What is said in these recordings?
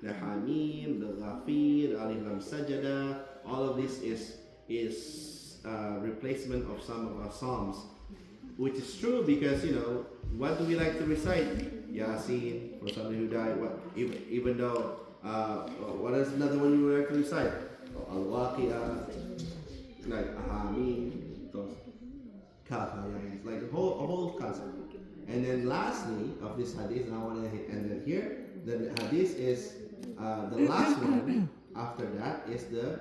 the Hamim, the Ghafir, Alif Lam Sajada. All of this is replacement of some of our psalms, which is true because what do we like to recite? Yasin for somebody who died. What even though what is another one you like to recite? Al-Waqi'ah, like Hamim, those like a whole concept. And then lastly of this hadith, and I want to end it here. The hadith is the last one. After that is the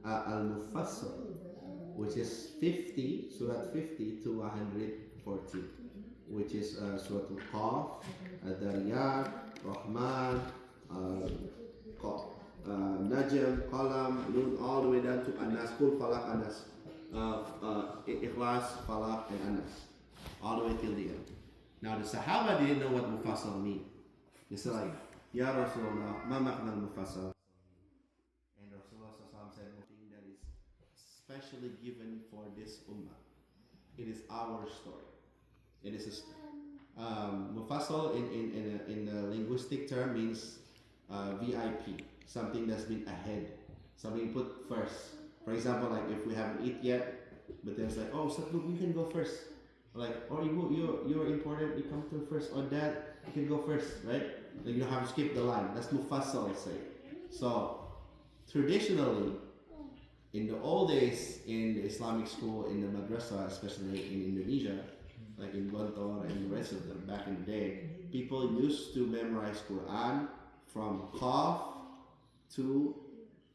Al-Mufassal, which is 50, Surah 50 to 114, which is Surah Al-Qaf, Al-Dariyat, Rahman, Najm, Qalam, Nun, all the way down to Anas, Kul, Falak, Anas, Ikhlas, Falak, and Anas, all the way till the end. Now the Sahaba didn't know what Mufassal mean. They said like, Ya Rasulullah, ma ma'na al-Mufassal? And Rasulullah said something that is specially given for this ummah. It is our story. It is Mufassal in a linguistic term means VIP, something that's been ahead, something put first. For example, like if we haven't eaten yet, but then it's like, oh, so look, you can go first. Like, or you're important, you come through first. Or dad, you can go first, right? Like you don't have to skip the line. That's Mufassal, let's say. So traditionally, in the old days, in the Islamic school, in the madrasa, especially in Indonesia, like in Gontor and the rest of them, back in the day, people used to memorize Quran from Qaf to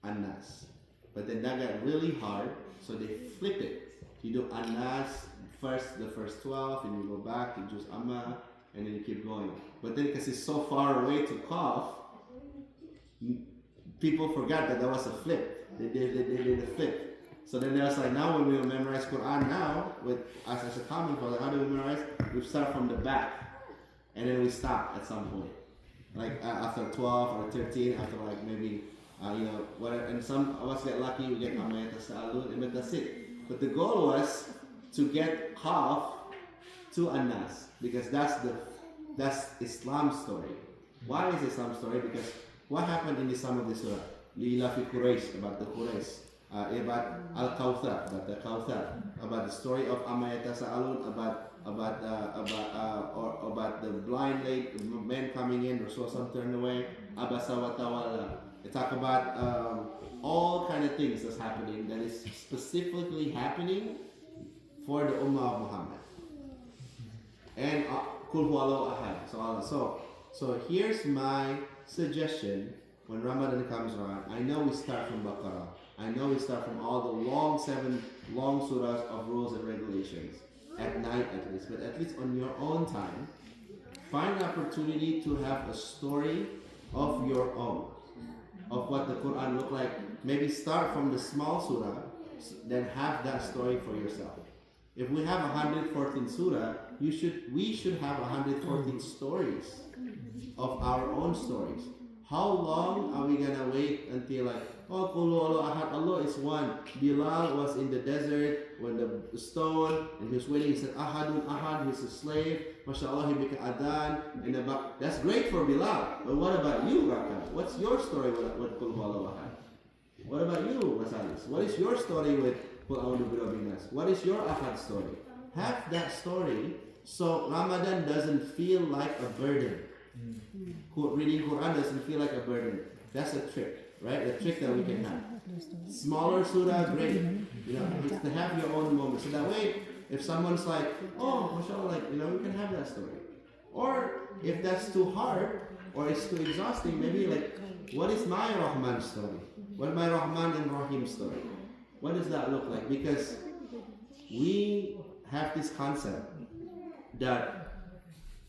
An-Nas. But then that got really hard, so they flip it. You do An-Nas first, the first 12, and you go back, you choose Amma, and then you keep going. But then because it's so far away to Qaf, people forgot that was a flip. They did a flip. So then there's like, now when we memorize Quran now, with us as a common for how do we memorize? We start from the back, and then we stop at some point. Like after 12 or 13, after like maybe, whatever. And some of us get lucky, we get Amayat Sa'alun, but that's it. But the goal was to get Qaf to An-Nas, because that's Islam's story. Why is Islam's story? Because what happened in the Islam of the Surah? Lila fi Quraysh, about the Quraysh. About Al-Kawthar, about the Kawthar, about the story of Amayat Sa'alun, about the blind men coming in, Rasulullah turned away, Abasa wa Tawalla. They talk about all kind of things that's happening, that is specifically happening for the Ummah of Muhammad. And Kul Huwallahu Ahad. So here's my suggestion. When Ramadan comes around, I know we start from Baqarah. I know we start from all the 7 long surahs of rules and regulations at night at least, but at least on your own time, find an opportunity to have a story of your own, of what the Quran looked like. Maybe start from the small surah, then have that story for yourself. If we have 114 surah, we should have 114 stories of our own stories. How long are we gonna wait until like, oh, Qul Huwallahu Ahad, Allah is one. Bilal was in the desert when the stone, and he was waiting. He said, Ahadun Ahad, he's a slave. MashaAllah, he became Adhan. And that's great for Bilal. But what about you, Raka? What's your story with Qul Huwallahu Ahad? What about you, Masalis? What is your story with Qul A'udhu bi Rabbin Nas? What is your Ahad story? Have that story so Ramadan doesn't feel like a burden. Reading Quran doesn't feel like a burden. That's a trick, right? A trick that we can have. Smaller surah, great. It's to have your own moment. So that way, if someone's like, oh, mashallah, we can have that story. Or if that's too hard or it's too exhausting, maybe like, what is my Rahman story? What is my Rahman and Rahim story? What does that look like? Because we have this concept that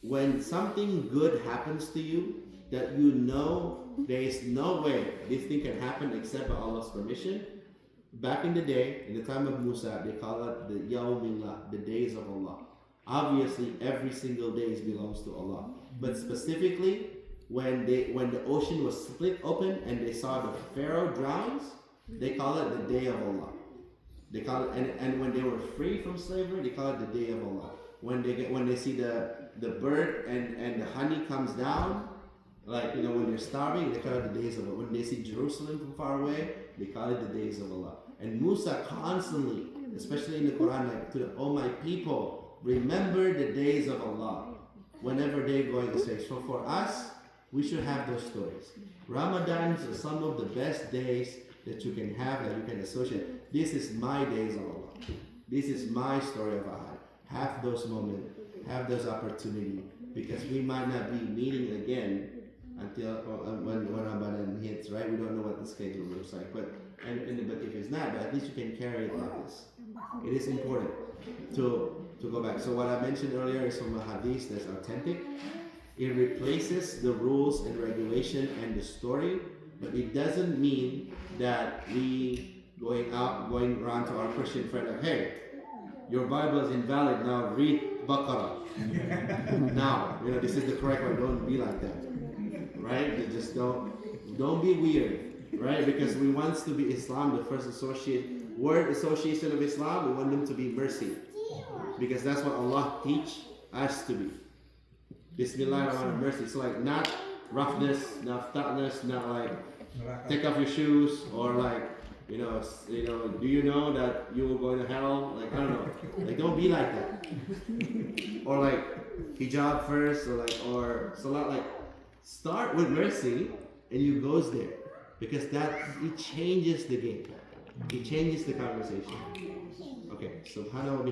when something good happens to you, that there is no way this thing can happen except by Allah's permission. Back in the day, in the time of Musa, they call it the Yawmillah, the days of Allah. Obviously, every single day belongs to Allah. But specifically, when the ocean was split open and they saw the Pharaoh drowns, they call it the day of Allah. They call it, and when they were free from slavery, they call it the day of Allah. When they see the bird and the honey comes down, Like, when you're starving, they call it the days of Allah. When they see Jerusalem from far away, they call it the days of Allah. And Musa constantly, especially in the Quran, like, oh my people, remember the days of Allah whenever they're going astray. So for us, we should have those stories. Ramadan is some of the best days that you can have, that you can associate. This is my days of Allah. This is my story of Ahad. Have those moments, have those opportunities, because we might not be meeting again until when Ramadan hits, right? We don't know what the schedule looks like, but if it's not, but at least you can carry it like this. It is important to go back. So what I mentioned earlier is from a hadith that's authentic. It replaces the rules and regulation and the story, but it doesn't mean that we going around to our Christian friend like, hey, your Bible is invalid now. Read Baqarah. Now, this is the correct one. Don't be like that. Right? You just don't be weird, right? Because we want to be Islam, the first word association of Islam, we want them to be mercy. Because that's what Allah teach us to be. Bismillah ar-Rahman, mercy. It's like not roughness, not toughness, not like take off your shoes, or like, do you know that you will go to hell? Like, I don't know. Like, don't be like that. Or like hijab first, or salat, like, start with mercy and you goes there, because it changes the game. It changes the conversation. Okay, subhanahu wa